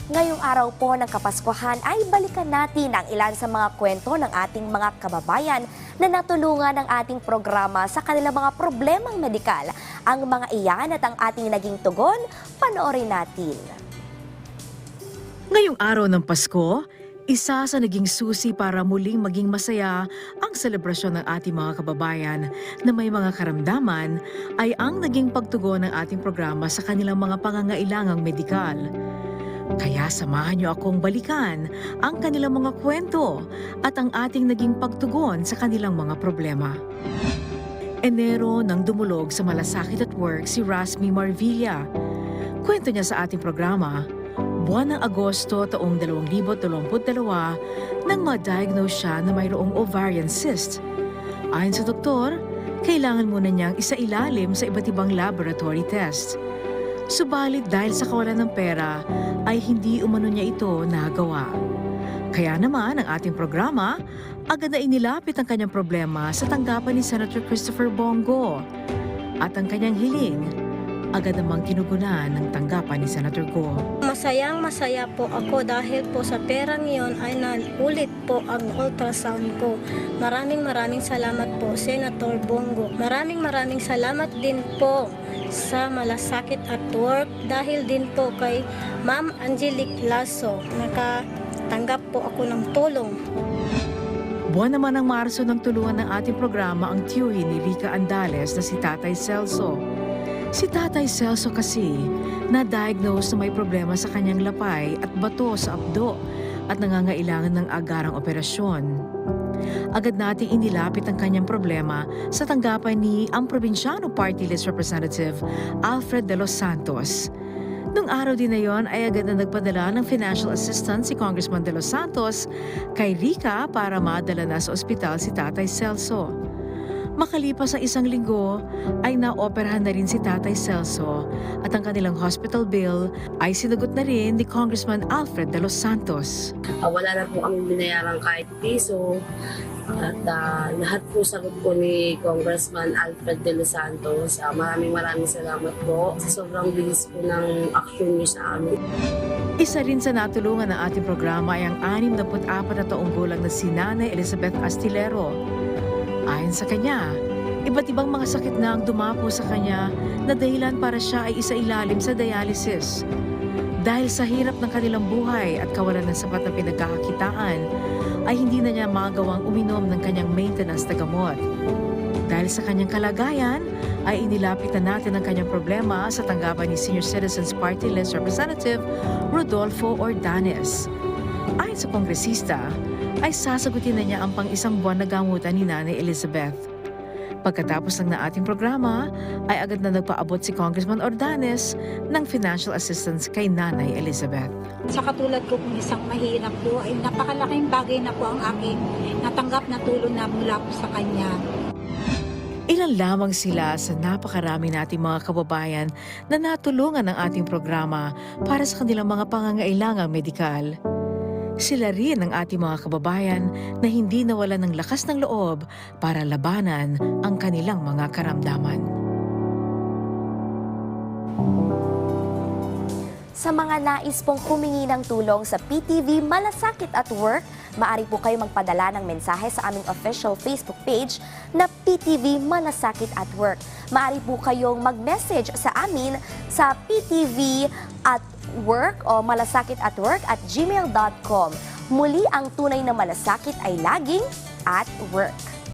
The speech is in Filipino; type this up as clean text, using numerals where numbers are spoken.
Ngayong araw po ng Kapaskuhan ay balikan natin ang ilan sa mga kwento ng ating mga kababayan na natulungan ng ating programa sa kanilang mga problemang medikal. Ang mga iyan at ang ating naging tugon, panoorin natin. Ngayong araw ng Pasko, isa sa naging susi para muling maging masaya ang selebrasyon ng ating mga kababayan na may mga karamdaman ay ang naging pagtugon ng ating programa sa kanilang mga pangangailangang medikal. Kaya samahan niyo akong balikan ang kanilang mga kwento at ang ating naging pagtugon sa kanilang mga problema. Enero nang dumulog sa malasakit at work si Rasmi Marvilla. Kwento niya sa ating programa, buwan ng Agosto taong 2022 nang ma-diagnose siya na mayroong ovarian cyst. Ayon sa doktor, kailangan muna niyang isailalim sa iba't ibang laboratory test. Subalit dahil sa kawalan ng pera, ay hindi umano niya ito nagawa. Kaya naman ang ating programa, agad na inilapit ang kanyang problema sa tanggapan ni Senator Christopher Bongo. At ang kanyang hiling, agad namang tinugunan ng tanggapan ni Senator Go. Masayang-masaya po ako dahil po sa perang iyon ay naulit po ang ultrasound ko. Maraming salamat po, Senator Bongo. Maraming salamat din po sa Malasakit at Work dahil din po kay Ma'am Angelique Lasso. Nakatanggap po ako ng tulong. Buwan naman ng Marso nang tulungan ng ating programa ang tiyuhin ni Rica Andales na si Tatay Celso. Si Tatay Celso kasi na-diagnose na may problema sa kanyang lapay at bato sa abdo at nangangailangan ng agarang operasyon. Agad nating inilapit ang kanyang problema sa tanggapan ni ang Probinsyano Party List Representative Alfred de los Santos. Nung araw din na yon ay agad na nagpadala ng financial assistance si Congressman de los Santos kay Rica para madala na sa ospital si Tatay Celso. Makalipas ang isang linggo ay naoperahan na rin si Tatay Celso at ang kanilang hospital bill ay sinagot na rin ni Congressman Alfred de los Santos. Wala na po kami binayaran kahit piso at lahat po sagot po ni Congressman Alfred de los Santos. Maraming salamat po sa sobrang bilis po ng action niyo sa amin. Isa rin sa natulungan ng ating programa ay ang 64 na taong gulang na si Nanay Elizabeth Astillero. Ayon sa kanya, iba't ibang mga sakit na ang dumapo sa kanya na dahilan para siya ay isailalim sa dialysis. Dahil sa hirap ng kanilang buhay at kawalan ng sapat na pinagkakakitaan, ay hindi na niya magawang uminom ng kanyang maintenance na gamot. Dahil sa kanyang kalagayan, ay inilapit na natin ang kanyang problema sa tanggapan ni Senior Citizens Party List Representative Rodolfo Ordanes. Ayon sa kongresista, ay sasagutin na niya ang pang-isang buwan na gamutan ni Nanay Elizabeth. Pagkatapos ng ating programa, ay agad na nagpaabot si Congressman Ordanes ng financial assistance kay Nanay Elizabeth. Sa katulad ko kung isang mahirap po, ay napakalaking bagay na po ang aking natanggap na tulong na mula po sa kanya. Ilan lamang sila sa napakarami nating mga kababayan na natulungan ng ating programa para sa kanilang mga pangangailangang medikal. Sila rin ang ating mga kababayan na hindi nawalan ng lakas ng loob para labanan ang kanilang mga karamdaman. Sa mga nais pong humingi ng tulong sa PTV Malasakit at Work, maaari po kayo magpadala ng mensahe sa aming official Facebook page na PTV Malasakit at Work. Maaari po kayong mag-message sa amin sa PTV at Work o malasakitatwork@gmail.com. Muli, ang tunay na malasakit ay laging at work.